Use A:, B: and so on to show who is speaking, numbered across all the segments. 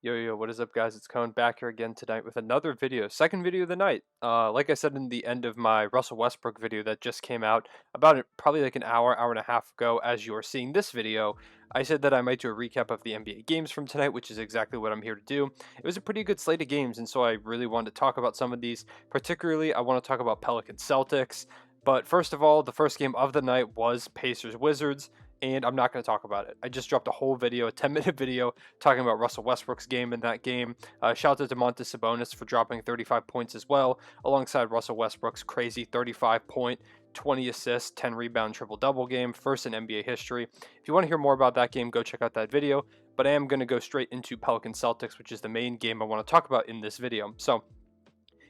A: Yo, what is up, guys? It's Cone back here again tonight with another video, second video of the night. Like I said in the end of my Russell Westbrook video that just came out about probably like an hour and a half ago, as you are seeing this video, I said that I might do a recap of the NBA games from tonight, which is exactly what I'm here to do. It was a pretty good slate of games, and so I really wanted to talk about some of these. Particularly, I want to talk about Pelicans Celtics. But first of all, the first game of the night was Pacers Wizards, and I'm not going to talk about it. I just dropped a whole video, a 10-minute video, talking about Russell Westbrook's game in that game. Shout out to Domantas Sabonis for dropping 35 points as well, alongside Russell Westbrook's crazy 35-point, 20 assists, 10 rebound triple-double game, first in NBA history. If you want to hear more about that game, go check out that video. But I am going to go straight into Pelicans Celtics, which is the main game I want to talk about in this video. So,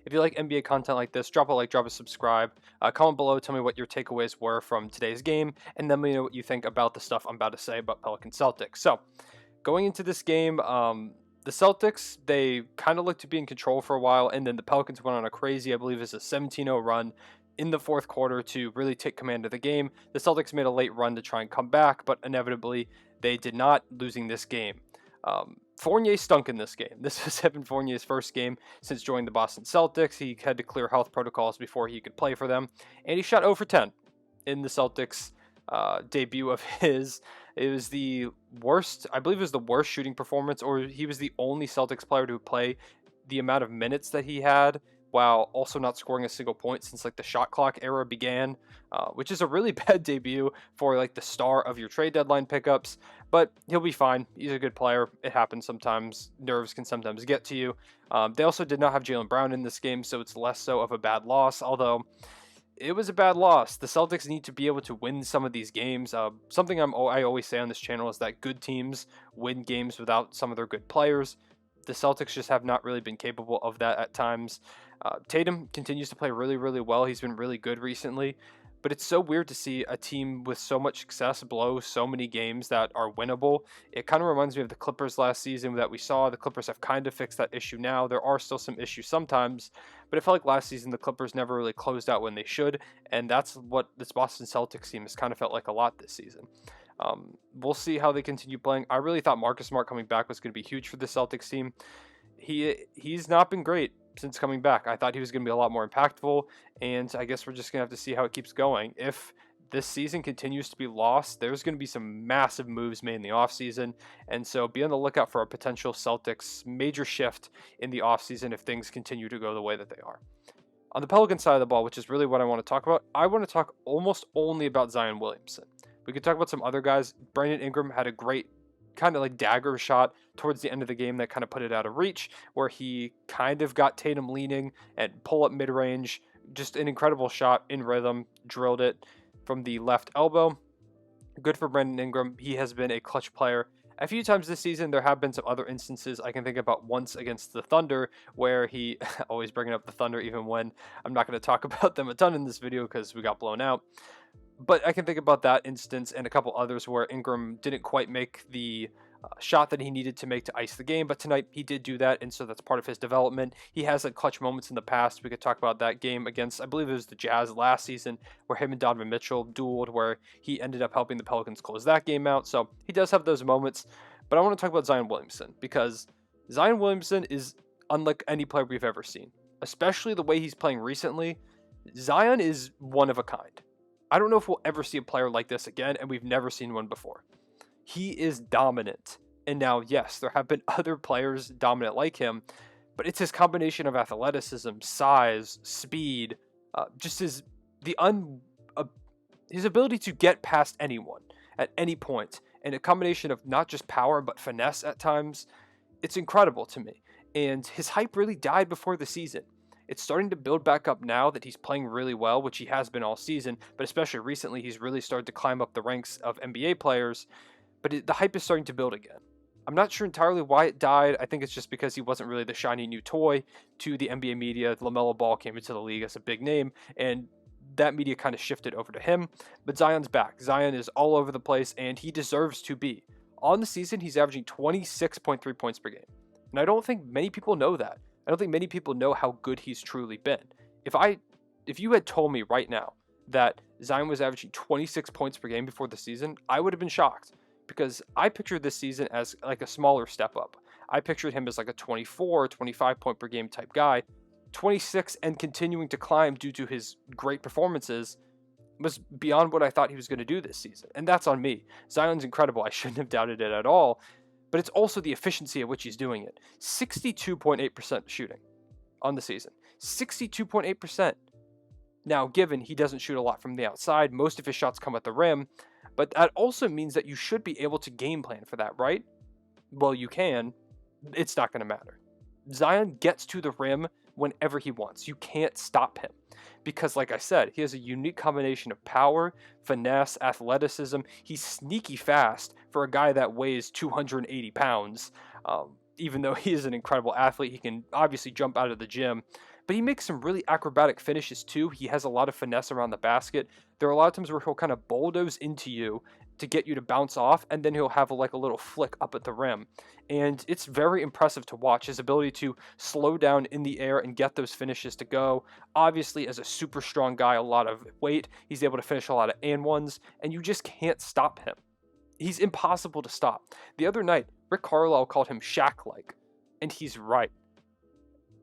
A: if you like NBA content like this, drop a like, drop a subscribe, comment below, tell me what your takeaways were from today's game, and let me know what you think about the stuff I'm about to say about Pelican Celtics. So, going into this game, the Celtics, they kind of looked to be in control for a while, and then the Pelicans went on a crazy, I believe it's a 17-0 run in the fourth quarter to really take command of the game. The Celtics made a late run to try and come back, but inevitably they did not, losing this game. Fournier stunk in this game. This was Evan Fournier's first game since joining the Boston Celtics. He had to clear health protocols before he could play for them, and he shot 0 for 10 in the Celtics debut of his. It was the worst, I believe it was the worst shooting performance, or he was the only Celtics player to play the amount of minutes that he had while also not scoring a single point since like the shot clock era began, which is a really bad debut for like the star of your trade deadline pickups. But he'll be fine. He's a good player. It happens sometimes. Nerves can sometimes get to you. They also did not have Jaylen Brown in this game, so it's less so of a bad loss, although it was a bad loss. The Celtics need to be able to win some of these games. Something I always say on this channel is that good teams win games without some of their good players. The Celtics just have not really been capable of that at times. Tatum continues to play really, really well. He's been really good recently. But it's so weird to see a team with so much success blow so many games that are winnable. It kind of reminds me of the Clippers last season that we saw. The Clippers have kind of fixed that issue now. There are still some issues sometimes, but it felt like last season the Clippers never really closed out when they should, and that's what this Boston Celtics team has kind of felt like a lot this season. We'll see how they continue playing. I really thought Marcus Smart coming back was going to be huge for the Celtics team. He's not been great since coming back. I thought he was going to be a lot more impactful, and I guess we're just going to have to see how it keeps going. If this season continues to be lost, there's going to be some massive moves made in the offseason, and so be on the lookout for a potential Celtics major shift in the offseason if things continue to go the way that they are. On the Pelican side of the ball, which is really what I want to talk about, I want to talk almost only about Zion Williamson. We could talk about some other guys. Brandon Ingram had a great kind of like dagger shot towards the end of the game that kind of put it out of reach, where he kind of got Tatum leaning and pull up mid-range. Just an incredible shot in rhythm, drilled it from the left elbow. Good for Brandon Ingram. He has been a clutch player a few times this season. There have been some other instances. I can think about once against the Thunder where he always bringing up the Thunder even when I'm not going to talk about them a ton in this video because we got blown out. But I can think about that instance and a couple others where Ingram didn't quite make the shot that he needed to make to ice the game. But tonight he did do that, and so that's part of his development. He has like clutch moments in the past. We could talk about that game against, I believe it was the Jazz last season, where him and Donovan Mitchell dueled, where he ended up helping the Pelicans close that game out. So he does have those moments. But I want to talk about Zion Williamson, because Zion Williamson is unlike any player we've ever seen, especially the way he's playing recently. Zion is one of a kind. I don't know if we'll ever see a player like this again, and we've never seen one before. He is dominant. And now, yes, there have been other players dominant like him, but it's his combination of athleticism, size, speed, just his ability to get past anyone at any point, and a combination of not just power, but finesse at times. It's incredible to me. And his hype really died before the season. It's starting to build back up now that he's playing really well, which he has been all season, but especially recently, he's really started to climb up the ranks of NBA players, but the hype is starting to build again. I'm not sure entirely why it died. I think it's just because he wasn't really the shiny new toy to the NBA media. LaMelo Ball came into the league as a big name, and that media kind of shifted over to him. But Zion's back. Zion is all over the place, and he deserves to be. On the season, he's averaging 26.3 points per game. And I don't think many people know that. I don't think many people know how good he's truly been. If you had told me right now that Zion was averaging 26 points per game before the season, I would have been shocked, because I pictured this season as like a smaller step up. I pictured him as like a 24, 25 point per game type guy. 26 and continuing to climb due to his great performances was beyond what I thought he was going to do this season. And that's on me. Zion's incredible. I shouldn't have doubted it at all. But it's also the efficiency at which he's doing it. 62.8% shooting on the season. 62.8%. Now, given he doesn't shoot a lot from the outside, most of his shots come at the rim, but that also means that you should be able to game plan for that, right? Well, you can. It's not going to matter. Zion gets to the rim whenever he wants. You can't stop him because, like I said, he has a unique combination of power, finesse, athleticism. He's sneaky fast for a guy that weighs 280 pounds. Even though he is an incredible athlete, he can obviously jump out of the gym. But he makes some really acrobatic finishes too. He has a lot of finesse around the basket. There are a lot of times where he'll kind of bulldoze into you to get you to bounce off, and then he'll have like a little flick up at the rim. And it's very impressive to watch, his ability to slow down in the air and get those finishes to go. Obviously, as a super strong guy, a lot of weight, he's able to finish a lot of and ones, and you just can't stop him. He's impossible to stop. The other night, Rick Carlisle called him Shaq-like, and he's right.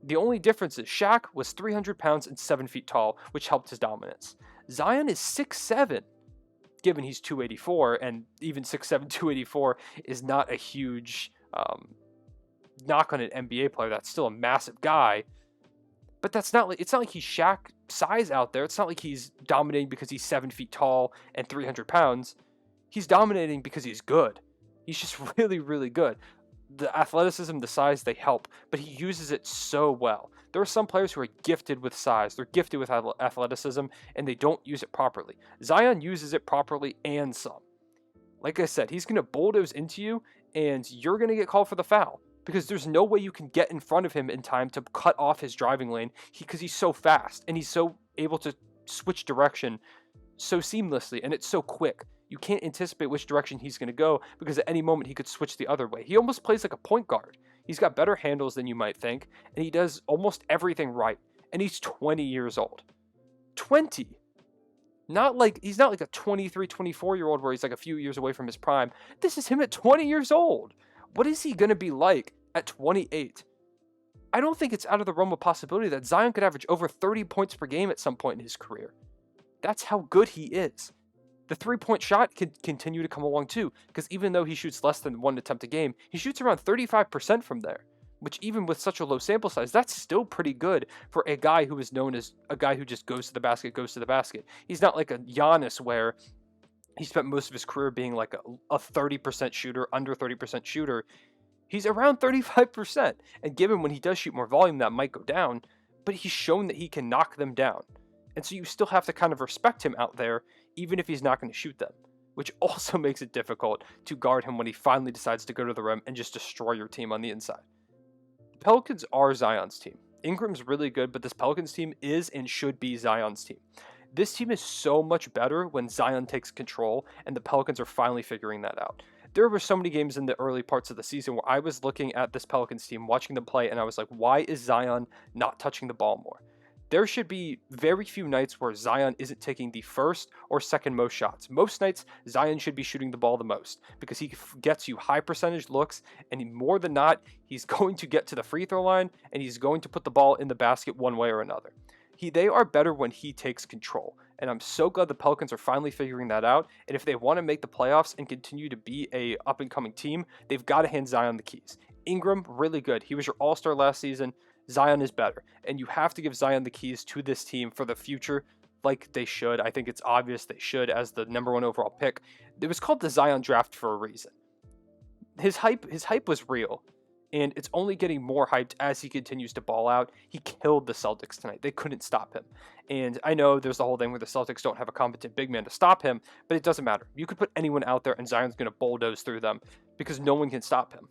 A: The only difference is Shaq was 300 pounds and 7 feet tall, which helped his dominance. Zion is 6'7", given he's 284, and even 6'7", 284 is not a huge knock on an NBA player. That's still a massive guy. But it's not like he's Shaq size out there. It's not like he's dominating because he's 7 feet tall and 300 pounds. He's dominating because he's good. He's just really, really good. The athleticism, the size, they help, but he uses it so well. There are some players who are gifted with size, they're gifted with athleticism, and they don't use it properly. Zion uses it properly and some. Like I said, he's going to bulldoze into you, and you're going to get called for the foul, because there's no way you can get in front of him in time to cut off his driving lane, because he's so fast, and he's so able to switch direction so seamlessly, and it's so quick. You can't anticipate which direction he's going to go because at any moment he could switch the other way. He almost plays like a point guard. He's got better handles than you might think, and he does almost everything right. And he's 20 years old. 20! He's not like a 23, 24-year-old where he's like a few years away from his prime. This is him at 20 years old. What is he going to be like at 28? I don't think it's out of the realm of possibility that Zion could average over 30 points per game at some point in his career. That's how good he is. The three-point shot can continue to come along too, because even though he shoots less than one attempt a game, he shoots around 35% from there, which even with such a low sample size, that's still pretty good for a guy who is known as a guy who just goes to the basket. He's not like a Giannis where he spent most of his career being like a 30% shooter, under 30% shooter. He's around 35%, and given when he does shoot more volume, that might go down, but he's shown that he can knock them down. And so you still have to kind of respect him out there, even if he's not going to shoot them, which also makes it difficult to guard him when he finally decides to go to the rim and just destroy your team on the inside. The Pelicans are Zion's team. Ingram's really good, but this Pelicans team is and should be Zion's team. This team is so much better when Zion takes control, and the Pelicans are finally figuring that out. There were so many games in the early parts of the season where I was looking at this Pelicans team, watching them play, and I was like, why is Zion not touching the ball more? There should be very few nights where Zion isn't taking the first or second most shots. Most nights, Zion should be shooting the ball the most because he gets you high percentage looks, and more than not, he's going to get to the free throw line, and he's going to put the ball in the basket one way or another. They are better when he takes control, and I'm so glad the Pelicans are finally figuring that out, and if they want to make the playoffs and continue to be a up-and-coming team, they've got to hand Zion the keys. Ingram, really good. He was your all-star last season. Zion is better, and you have to give Zion the keys to this team for the future, like they should. I think it's obvious they should as the number one overall pick. It was called the Zion draft for a reason. His hype was real, and it's only getting more hyped as he continues to ball out. He killed the Celtics tonight. They couldn't stop him. And I know there's the whole thing where the Celtics don't have a competent big man to stop him, but it doesn't matter. You could put anyone out there, and Zion's going to bulldoze through them because no one can stop him.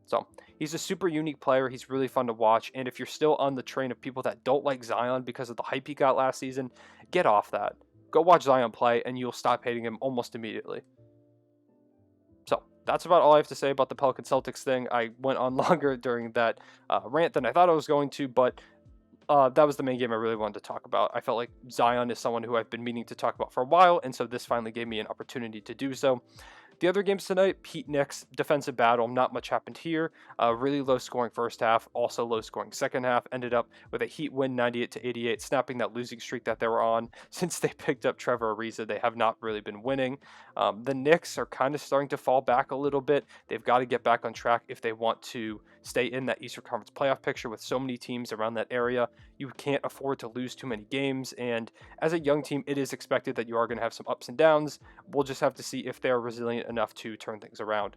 A: So he's a super unique player. He's really fun to watch. And if you're still on the train of people that don't like Zion because of the hype he got last season, get off that. Go watch Zion play, and you'll stop hating him almost immediately. So that's about all I have to say about the Pelican Celtics thing. I went on longer during that rant than I thought I was going to, but that was the main game I really wanted to talk about. I felt like Zion is someone who I've been meaning to talk about for a while, and so this finally gave me an opportunity to do so. The other games tonight, Heat Knicks, defensive battle, not much happened here. Really low scoring first half, also low scoring second half. Ended up with a Heat win 98-88, snapping that losing streak that they were on. Since they picked up Trevor Ariza, they have not really been winning. The Knicks are kind of starting to fall back a little bit. They've got to get back on track if they want to stay in that Eastern Conference playoff picture with so many teams around that area. You can't afford to lose too many games, and as a young team, it is expected that you are going to have some ups and downs. We'll just have to see if they are resilient enough to turn things around.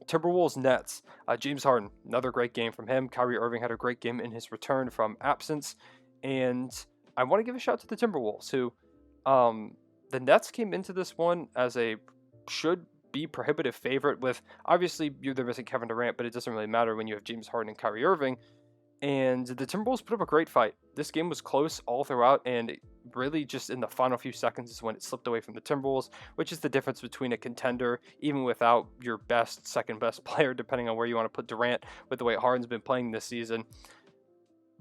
A: Timberwolves Nets. James Harden, another great game from him. Kyrie Irving had a great game in his return from absence, and I want to give a shout to the Timberwolves, who the Nets came into this one as a should be prohibitive favorite with, obviously, they're missing Kevin Durant, but it doesn't really matter when you have James Harden and Kyrie Irving. And the Timberwolves put up a great fight. This game was close all throughout, and really just in the final few seconds is when it slipped away from the Timberwolves, which is the difference between a contender, even without your best, second best player, depending on where you want to put Durant, with the way Harden's been playing this season.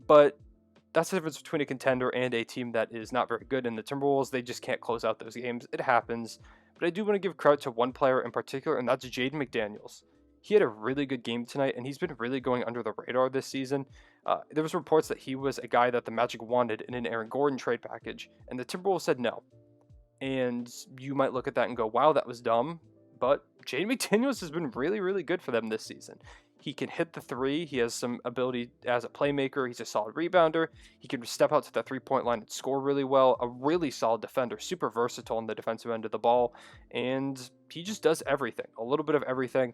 A: But that's the difference between a contender and a team that is not very good. In the Timberwolves, they just can't close out those games. It happens. But I do want to give credit to one player in particular, and that's Jaden McDaniels. He had a really good game tonight, and he's been really going under the radar this season. There was reports that he was a guy that the Magic wanted in an Aaron Gordon trade package, and the Timberwolves said no. And you might look at that and go, wow, that was dumb. But Jaden McDaniels has been really, really good for them this season. He can hit the three. He has some ability as a playmaker. He's a solid rebounder. He can step out to the three-point line and score really well. A really solid defender, super versatile on the defensive end of the ball. And he just does everything, a little bit of everything.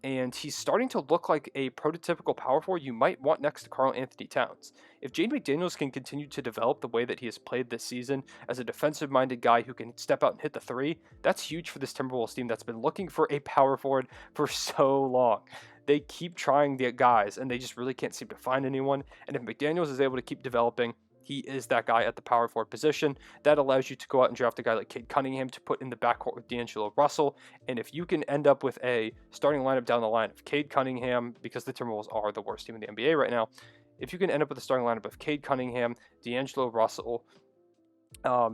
A: And he's starting to look like a prototypical power forward you might want next to Karl Anthony Towns. If Jaden McDaniels can continue to develop the way that he has played this season as a defensive-minded guy who can step out and hit the three, that's huge for this Timberwolves team that's been looking for a power forward for so long. They keep trying the guys, and they just really can't seem to find anyone. And if McDaniels is able to keep developing, he is that guy at the power forward position. That allows you to go out and draft a guy like Cade Cunningham to put in the backcourt with D'Angelo Russell. And if you can end up with a starting lineup down the line of Cade Cunningham, because the Timberwolves are the worst team in the NBA right now, if you can end up with a starting lineup of Cade Cunningham, D'Angelo Russell,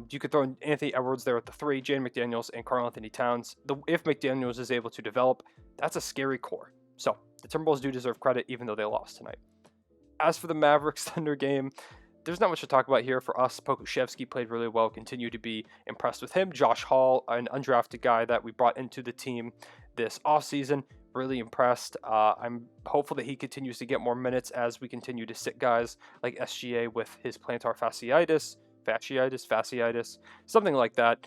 A: you could throw in Anthony Edwards there at the three, Jaden McDaniels, and Karl Anthony Towns. If McDaniels is able to develop, that's a scary core. So the Timberwolves do deserve credit, even though they lost tonight. As for the Mavericks Thunder game, there's not much to talk about here for us. Pokusevski played really well, continue to be impressed with him. Josh Hall, an undrafted guy that we brought into the team this offseason, really impressed. I'm hopeful that he continues to get more minutes as we continue to sit guys like SGA with his plantar fasciitis, something like that.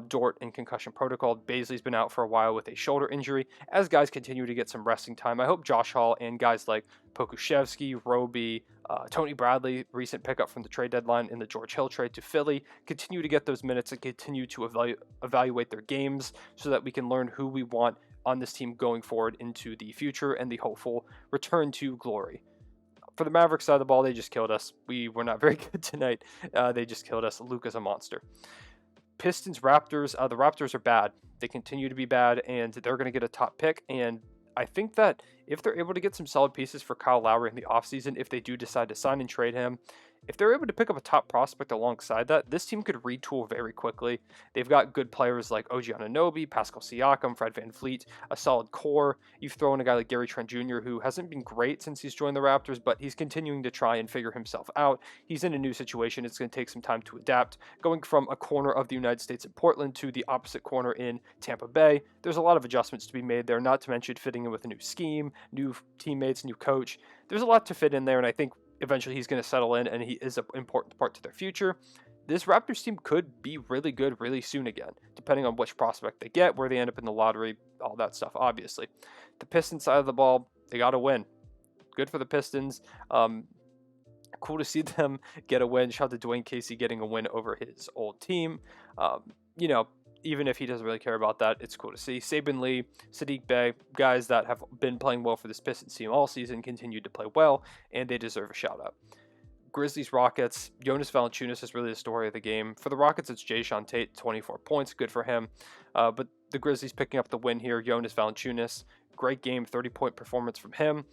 A: Dort in concussion protocol. Baisley's been out for a while with a shoulder injury. As guys continue to get some resting time, I hope Josh Hall and guys like Pokusevski, Roby, Tony Bradley, recent pickup from the trade deadline in the George Hill trade to Philly, continue to get those minutes and continue to evaluate their games so that we can learn who we want on this team going forward into the future and the hopeful return to glory. For the Mavericks side of the ball, they just killed us. We were not very good tonight. They just killed us. Luka's a monster. Pistons, Raptors. The Raptors are bad. They continue to be bad, and they're going to get a top pick. And I think that if they're able to get some solid pieces for Kyle Lowry in the offseason, if they do decide to sign and trade him, if they're able to pick up a top prospect alongside that, this team could retool very quickly. They've got good players like OG Anunoby, Pascal Siakam, Fred VanVleet, a solid core. You've thrown a guy like Gary Trent Jr., who hasn't been great since he's joined the Raptors, but he's continuing to try and figure himself out. He's in a new situation. It's going to take some time to adapt. Going from a corner of the United States in Portland to the opposite corner in Tampa Bay, there's a lot of adjustments to be made there, not to mention fitting in with a new scheme, new teammates, new coach. There's a lot to fit in there, and I think eventually he's going to settle in, and he is an important part to their future. This Raptors team could be really good really soon again, depending on which prospect they get, where they end up in the lottery, all that stuff, obviously. The Pistons side of the ball, they got to win. Good for the Pistons. Cool to see them get a win. Shout out to Dwayne Casey getting a win over his old team. Even if he doesn't really care about that, it's cool to see. Saban Lee, Sadiq Bey, guys that have been playing well for this Pistons team all season, continued to play well, and they deserve a shout-out. Grizzlies, Rockets, Jonas Valanciunas is really the story of the game. For the Rockets, it's Jae'Sean Tate, 24 points, good for him. But the Grizzlies picking up the win here. Jonas Valanciunas, great game, 30-point performance from him.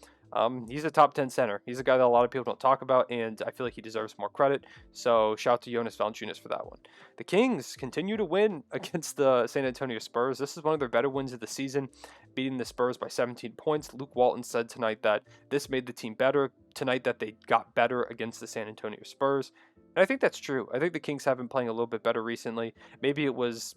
A: He's a top 10 center. He's a guy that a lot of people don't talk about, and I feel like he deserves more credit. So shout out to Jonas Valanciunas for that one. The Kings continue to win against the San Antonio Spurs. This is one of their better wins of the season, beating the Spurs by 17 points. Luke Walton said tonight that this made the team better. Tonight that they got better against the San Antonio Spurs. And I think that's true. I think the Kings have been playing a little bit better recently. Maybe it was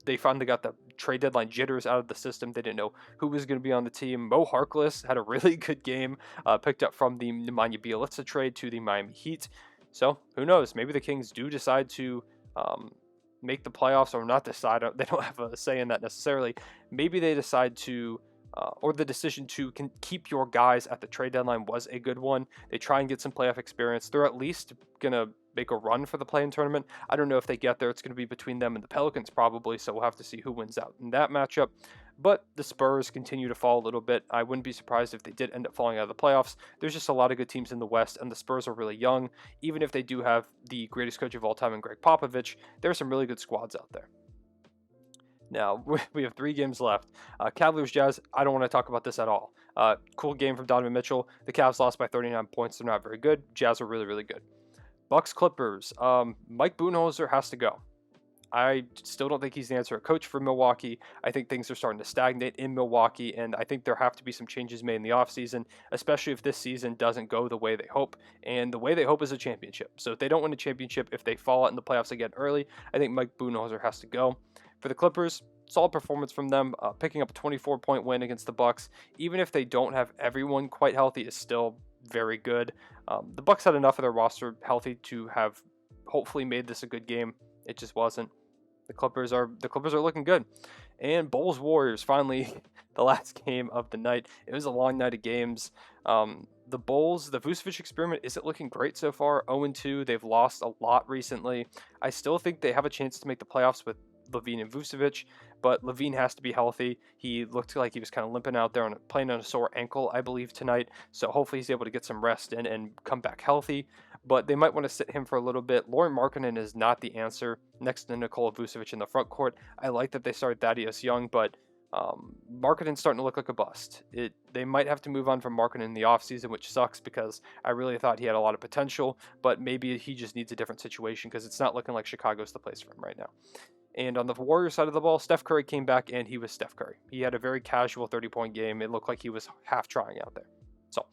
A: they finally got the trade deadline jitters out of the system. They didn't know who was going to be on the team. Mo Harkless had a really good game, picked up from the Nemanja Bjelica trade to the Miami Heat. So who knows? Maybe the Kings do decide to make the playoffs, or not decide. They don't have a say in that necessarily. Maybe they decide to, or the decision to keep your guys at the trade deadline was a good one. They try and get some playoff experience. They're at least going to make a run for the play-in tournament. I don't know if they get there. It's going to be between them and the Pelicans probably, so we'll have to see who wins out in that matchup. But the Spurs continue to fall a little bit. I wouldn't be surprised if they did end up falling out of the playoffs. There's just a lot of good teams in the West, and the Spurs are really young. Even if they do have the greatest coach of all time in Greg Popovich, there are some really good squads out there. Now, we have 3 games left. Cavaliers Jazz, I don't want to talk about this at all. Cool game from Donovan Mitchell. The Cavs lost by 39 points. They're not very good. Jazz are really, really good. Bucks Clippers. Mike Budenholzer has to go. I still don't think he's the answer at coach for Milwaukee. I think things are starting to stagnate in Milwaukee, and I think there have to be some changes made in the offseason, especially if this season doesn't go the way they hope. And the way they hope is a championship. So if they don't win a championship, if they fall out in the playoffs again early, I think Mike Budenholzer has to go. For the Clippers, solid performance from them, picking up a 24-point win against the Bucks. Even if they don't have everyone quite healthy, is still very good. The Bucks had enough of their roster healthy to have hopefully made this a good game. It just wasn't. The Clippers are looking good. And Bulls Warriors, finally the last game of the night. It was a long night of games. The Bulls, the Vucevic experiment isn't looking great so far. 0-2. They've lost a lot recently. I still think they have a chance to make the playoffs with LaVine and Vucevic, but LaVine has to be healthy. He looked like he was kind of limping out there and playing on a sore ankle, I believe, tonight. So hopefully he's able to get some rest in and come back healthy. But they might want to sit him for a little bit. Lauren Markkanen is not the answer next to Nikola Vucevic in the front court. I like that they started Thaddeus Young, but Markkanen's starting to look like a bust. They might have to move on from Markkanen in the offseason, which sucks because I really thought he had a lot of potential, but maybe he just needs a different situation because it's not looking like Chicago's the place for him right now. And on the Warriors side of the ball, Steph Curry came back, and he was Steph Curry. He had a very casual 30-point game. It looked like he was half trying out there. So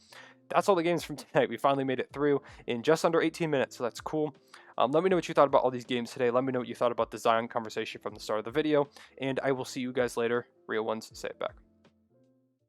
A: that's all the games from tonight. We finally made it through in just under 18 minutes, so that's cool. Let me know what you thought about all these games today. Let me know what you thought about the Zion conversation from the start of the video, and I will see you guys later. Real ones, say it back.